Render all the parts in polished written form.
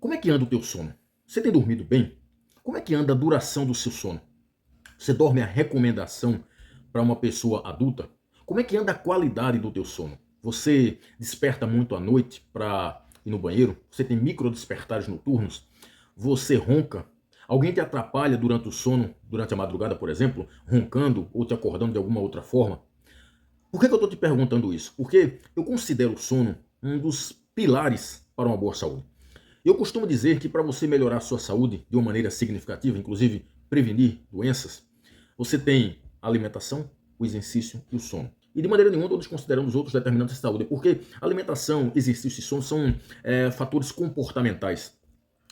Como é que anda o teu sono? Você tem dormido bem? Como é que anda a duração do seu sono? Você dorme a recomendação para uma pessoa adulta? Como é que anda a qualidade do teu sono? Você desperta muito à noite para ir no banheiro? Você tem micro despertares noturnos? Você ronca? Alguém te atrapalha durante o sono, durante a madrugada, por exemplo, roncando ou te acordando de alguma outra forma? Por que eu estou te perguntando isso? Porque eu considero o sono um dos pilares para uma boa saúde. Eu costumo dizer que para você melhorar a sua saúde de uma maneira significativa, inclusive prevenir doenças, você tem a alimentação, o exercício e o sono. E de maneira nenhuma estou desconsiderando os outros determinantes de saúde, porque alimentação, exercício e sono são fatores comportamentais,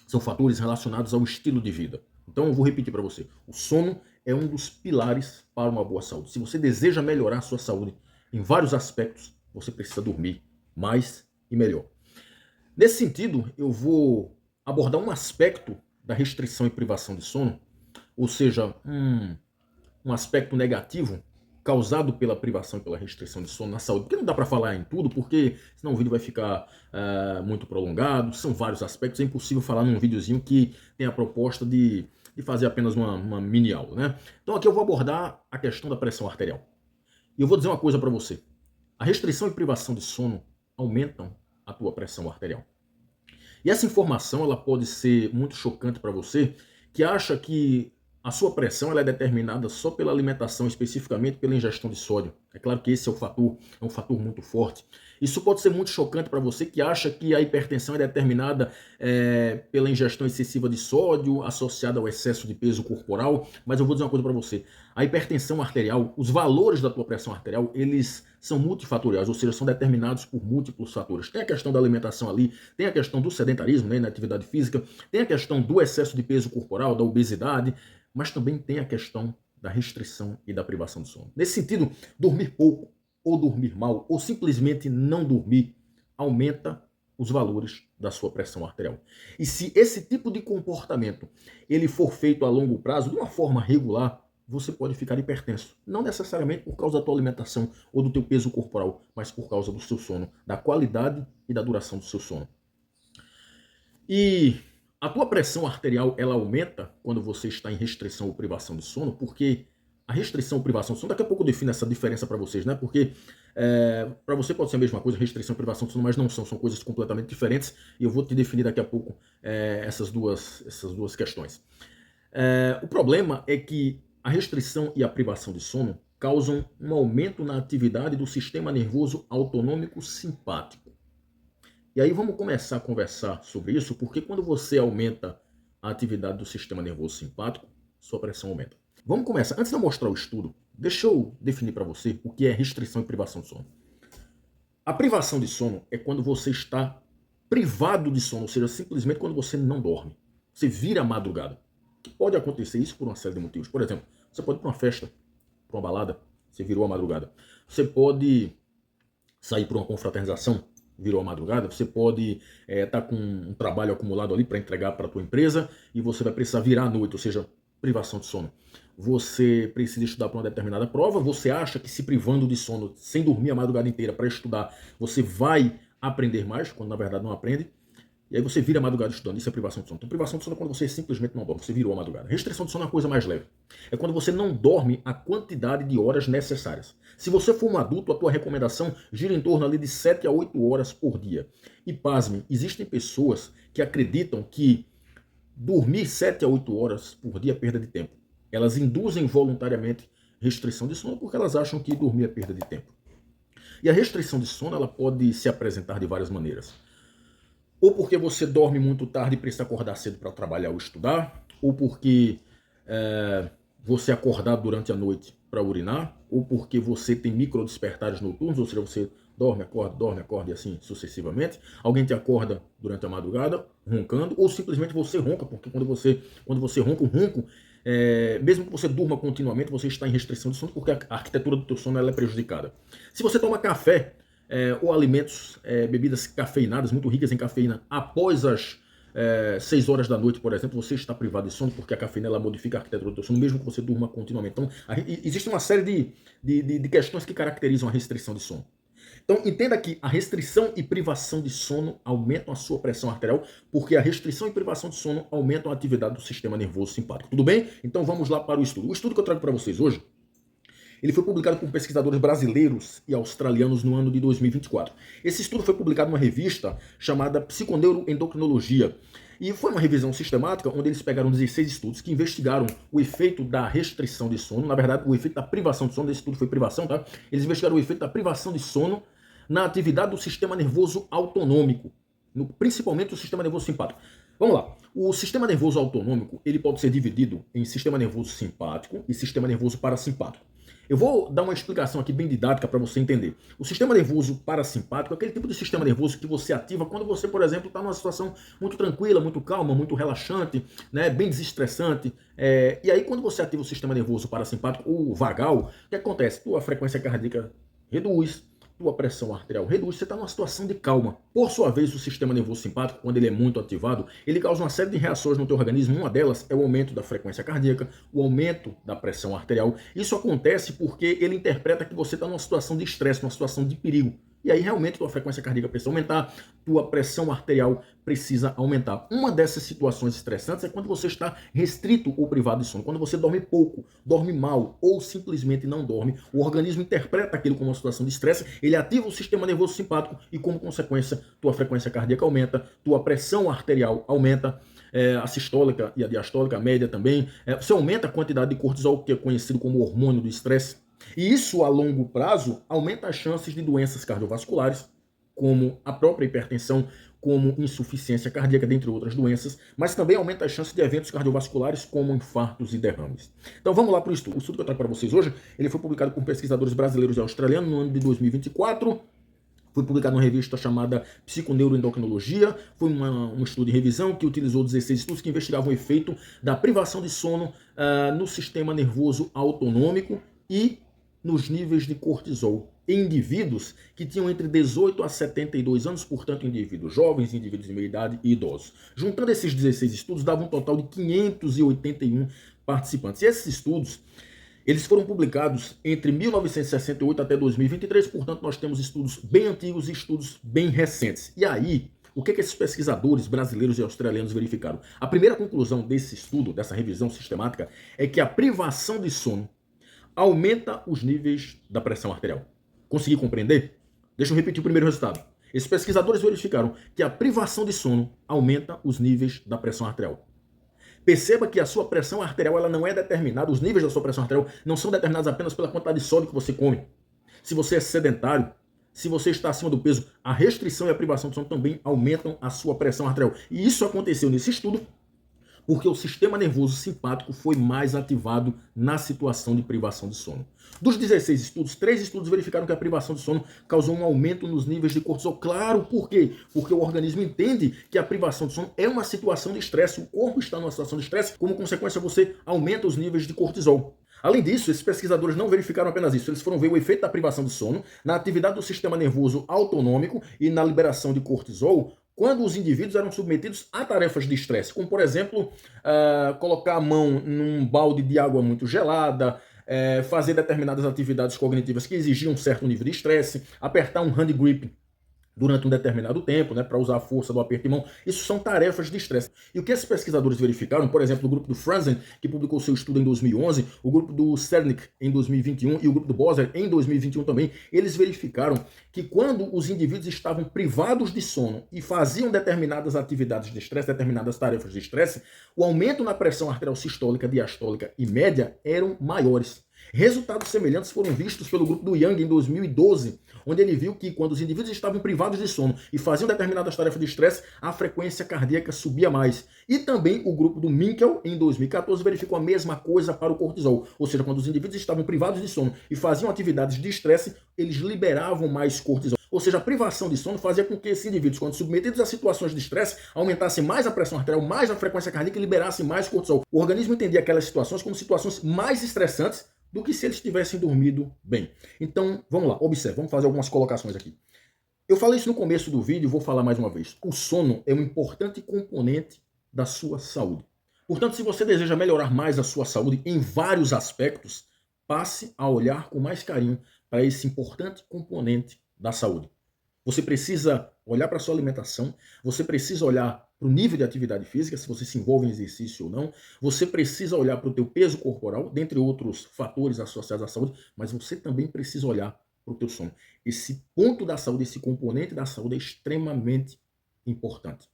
são fatores relacionados ao estilo de vida. Então eu vou repetir para você, o sono é um dos pilares para uma boa saúde. Se você deseja melhorar a sua saúde em vários aspectos, você precisa dormir mais e melhor. Nesse sentido, eu vou abordar um aspecto da restrição e privação de sono, ou seja, um aspecto negativo causado pela privação e pela restrição de sono na saúde. Porque não dá para falar em tudo, porque senão o vídeo vai ficar muito prolongado. São vários aspectos, é impossível falar num videozinho que tem a proposta de fazer apenas uma mini aula, né? Então aqui eu vou abordar a questão da pressão arterial. E eu vou dizer uma coisa para você. A restrição e privação de sono aumentam a tua pressão arterial. E essa informação ela pode ser muito chocante para você, que acha que a sua pressão ela é determinada só pela alimentação, especificamente pela ingestão de sódio. É claro que esse é um fator muito forte. Isso pode ser muito chocante para você que acha que a hipertensão é determinada pela ingestão excessiva de sódio, associada ao excesso de peso corporal. Mas eu vou dizer uma coisa para você. A hipertensão arterial, os valores da tua pressão arterial, eles são multifatoriais, ou seja, são determinados por múltiplos fatores. Tem a questão da alimentação ali, tem a questão do sedentarismo, né, na atividade física, tem a questão do excesso de peso corporal, da obesidade, mas também tem a questão da restrição e da privação do sono. Nesse sentido, dormir pouco, ou dormir mal, ou simplesmente não dormir, aumenta os valores da sua pressão arterial. E se esse tipo de comportamento ele for feito a longo prazo, de uma forma regular, você pode ficar hipertenso. Não necessariamente por causa da tua alimentação ou do teu peso corporal, mas por causa do seu sono, da qualidade e da duração do seu sono. E a tua pressão arterial, ela aumenta quando você está em restrição ou privação de sono, porque a restrição ou privação de sono, daqui a pouco eu defino essa diferença para vocês, né? Porque para você pode ser a mesma coisa, restrição e privação de sono, mas não são, são coisas completamente diferentes, e eu vou te definir daqui a pouco essas duas questões. O problema é que a restrição e a privação de sono causam um aumento na atividade do sistema nervoso autonômico simpático. E aí vamos começar a conversar sobre isso, porque quando você aumenta a atividade do sistema nervoso simpático, sua pressão aumenta. Vamos começar. Antes de eu mostrar o estudo, deixa eu definir para você o que é restrição e privação de sono. A privação de sono é quando você está privado de sono, ou seja, simplesmente quando você não dorme. Você vira a madrugada. Pode acontecer isso por uma série de motivos. Por exemplo, você pode ir para uma festa, para uma balada, você virou a madrugada. Você pode sair para uma confraternização, virou a madrugada. Você pode estar com um trabalho acumulado ali para entregar para a tua empresa e você vai precisar virar à noite, ou seja, privação de sono. Você precisa estudar para uma determinada prova, você acha que se privando de sono, sem dormir a madrugada inteira para estudar, você vai aprender mais, quando na verdade não aprende. E aí você vira a madrugada estudando, isso é privação de sono. Então privação de sono é quando você simplesmente não dorme, você virou a madrugada. Restrição de sono é uma coisa mais leve. É quando você não dorme a quantidade de horas necessárias. Se você for um adulto, a tua recomendação gira em torno ali de 7 a 8 horas por dia. E pasme, existem pessoas que acreditam que dormir 7 a 8 horas por dia é perda de tempo. Elas induzem voluntariamente restrição de sono porque elas acham que dormir é perda de tempo. E a restrição de sono ela pode se apresentar de várias maneiras. Ou porque você dorme muito tarde e precisa acordar cedo para trabalhar ou estudar, ou porque você acordar durante a noite para urinar, ou porque você tem micro despertares noturnos, ou seja, você dorme, acorda e assim sucessivamente. Alguém te acorda durante a madrugada, roncando, ou simplesmente você ronca, porque quando você ronca, o ronco, mesmo que você durma continuamente, você está em restrição de sono, porque a arquitetura do teu sono ela é prejudicada. Se você toma café, ou alimentos, bebidas cafeinadas, muito ricas em cafeína, após as 6 horas da noite, por exemplo, você está privado de sono, porque a cafeína ela modifica a arquitetura do sono, mesmo que você durma continuamente. Então, existe uma série de questões que caracterizam a restrição de sono. Então, entenda que a restrição e privação de sono aumentam a sua pressão arterial, porque a restrição e privação de sono aumentam a atividade do sistema nervoso simpático. Tudo bem? Então, vamos lá para o estudo. O estudo que eu trago para vocês hoje, ele foi publicado por pesquisadores brasileiros e australianos no ano de 2024. Esse estudo foi publicado numa revista chamada Psiconeuroendocrinologia. E foi uma revisão sistemática onde eles pegaram 16 estudos que investigaram o efeito da restrição de sono, na verdade, o efeito da privação de sono. Esse estudo foi privação, tá? Eles investigaram o efeito da privação de sono na atividade do sistema nervoso autonômico, principalmente o sistema nervoso simpático. Vamos lá. O sistema nervoso autonômico, ele pode ser dividido em sistema nervoso simpático e sistema nervoso parasimpático. Eu vou dar uma explicação aqui bem didática para você entender. O sistema nervoso parasimpático é aquele tipo de sistema nervoso que você ativa quando você, por exemplo, está numa situação muito tranquila, muito calma, muito relaxante, né, bem desestressante. E aí, quando você ativa o sistema nervoso parasimpático, o vagal, o que acontece? Tua frequência cardíaca reduz, tua pressão arterial reduz, você está numa situação de calma. Por sua vez, o sistema nervoso simpático, quando ele é muito ativado, ele causa uma série de reações no teu organismo. Uma delas é o aumento da frequência cardíaca, o aumento da pressão arterial. Isso acontece porque ele interpreta que você está numa situação de estresse, numa situação de perigo. E aí realmente tua frequência cardíaca precisa aumentar, tua pressão arterial precisa aumentar. Uma dessas situações estressantes é quando você está restrito ou privado de sono, quando você dorme pouco, dorme mal ou simplesmente não dorme. O organismo interpreta aquilo como uma situação de estresse, ele ativa o sistema nervoso simpático e, como consequência, tua frequência cardíaca aumenta, tua pressão arterial aumenta, a sistólica e a diastólica, a média também. Você aumenta a quantidade de cortisol, que é conhecido como hormônio do estresse. E isso, a longo prazo, aumenta as chances de doenças cardiovasculares, como a própria hipertensão, como insuficiência cardíaca, dentre outras doenças, mas também aumenta as chances de eventos cardiovasculares, como infartos e derrames. Então vamos lá para o estudo. O estudo que eu trago para vocês hoje, ele foi publicado por pesquisadores brasileiros e australianos no ano de 2024, foi publicado numa revista chamada Psiconeuroendocrinologia. Foi um estudo de revisão que utilizou 16 estudos que investigavam o efeito da privação de sono no sistema nervoso autonômico e nos níveis de cortisol em indivíduos que tinham entre 18 a 72 anos, portanto, indivíduos jovens, indivíduos de meia idade e idosos. Juntando esses 16 estudos, dava um total de 581 participantes. E esses estudos, eles foram publicados entre 1968 até 2023, portanto, nós temos estudos bem antigos e estudos bem recentes. E aí, o que esses pesquisadores brasileiros e australianos verificaram? A primeira conclusão desse estudo, dessa revisão sistemática, é que a privação de sono aumenta os níveis da pressão arterial. Consegui compreender? Deixa eu repetir o primeiro resultado. Esses pesquisadores verificaram que a privação de sono aumenta os níveis da pressão arterial. Perceba que a sua pressão arterial ela não é determinada, os níveis da sua pressão arterial não são determinados apenas pela quantidade de sódio que você come. Se você é sedentário, se você está acima do peso, a restrição e a privação de sono também aumentam a sua pressão arterial. E isso aconteceu nesse estudo porque o sistema nervoso simpático foi mais ativado na situação de privação de sono. Dos 16 estudos, 3 estudos verificaram que a privação de sono causou um aumento nos níveis de cortisol. Claro, por quê? Porque o organismo entende que a privação de sono é uma situação de estresse, o corpo está numa situação de estresse, como consequência você aumenta os níveis de cortisol. Além disso, esses pesquisadores não verificaram apenas isso, eles foram ver o efeito da privação de sono na atividade do sistema nervoso autonômico e na liberação de cortisol quando os indivíduos eram submetidos a tarefas de estresse, como, por exemplo, colocar a mão num balde de água muito gelada, fazer determinadas atividades cognitivas que exigiam um certo nível de estresse, apertar um hand grip durante um determinado tempo, né, para usar a força do aperto de mão. Isso são tarefas de estresse. E o que esses pesquisadores verificaram, por exemplo, o grupo do Franzen, que publicou seu estudo em 2011, o grupo do Cernick em 2021 e o grupo do Boser em 2021 também, eles verificaram que quando os indivíduos estavam privados de sono e faziam determinadas atividades de estresse, determinadas tarefas de estresse, o aumento na pressão arterial sistólica, diastólica e média eram maiores. Resultados semelhantes foram vistos pelo grupo do Young em 2012, onde ele viu que quando os indivíduos estavam privados de sono e faziam determinadas tarefas de estresse, a frequência cardíaca subia mais. E também o grupo do Minkel, em 2014, verificou a mesma coisa para o cortisol. Ou seja, quando os indivíduos estavam privados de sono e faziam atividades de estresse, eles liberavam mais cortisol. Ou seja, a privação de sono fazia com que esses indivíduos, quando submetidos a situações de estresse, aumentassem mais a pressão arterial, mais a frequência cardíaca e liberassem mais cortisol. O organismo entendia aquelas situações como situações mais estressantes do que se eles tivessem dormido bem. Então, vamos lá, observe, vamos fazer algumas colocações aqui. Eu falei isso no começo do vídeo e vou falar mais uma vez. O sono é um importante componente da sua saúde. Portanto, se você deseja melhorar mais a sua saúde em vários aspectos, passe a olhar com mais carinho para esse importante componente da saúde. Você precisa olhar para a sua alimentação, você precisa olhar para o nível de atividade física, se você se envolve em exercício ou não, você precisa olhar para o teu peso corporal, dentre outros fatores associados à saúde, mas você também precisa olhar para o teu sono. Esse ponto da saúde, esse componente da saúde é extremamente importante.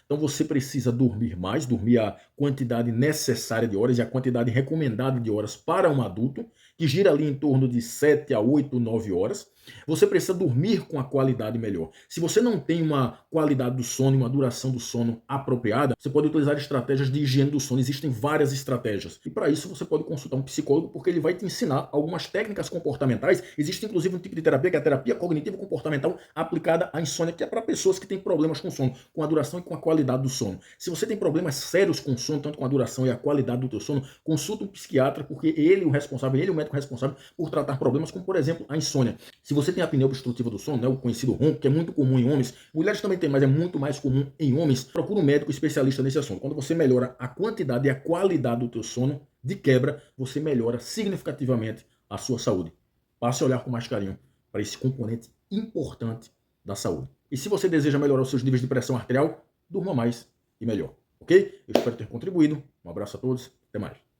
Então você precisa dormir mais, dormir a quantidade necessária de horas e a quantidade recomendada de horas para um adulto, que gira ali em torno de 7 a 8, 9 horas. Você precisa dormir com a qualidade melhor. Se você não tem uma qualidade do sono e uma duração do sono apropriada, você pode utilizar estratégias de higiene do sono. Existem várias estratégias. E para isso você pode consultar um psicólogo, porque ele vai te ensinar algumas técnicas comportamentais. Existe inclusive um tipo de terapia, que é a terapia cognitivo comportamental aplicada à insônia, que é para pessoas que têm problemas com sono, com a duração e com a qualidade do sono. Se você tem problemas sérios com o sono, tanto com a duração e a qualidade do teu sono, consulta um psiquiatra, porque ele é o responsável, ele é o médico responsável por tratar problemas como, por exemplo, a insônia. Se você tem a apneia obstrutiva do sono, né, o conhecido ronco, que é muito comum em homens, mulheres também tem, mas é muito mais comum em homens, procura um médico especialista nesse assunto. Quando você melhora a quantidade e a qualidade do teu sono, de quebra, você melhora significativamente a sua saúde. Passe a olhar com mais carinho para esse componente importante da saúde. E se você deseja melhorar os seus níveis de pressão arterial, durma mais e melhor, ok? Eu espero ter contribuído. Um abraço a todos, até mais.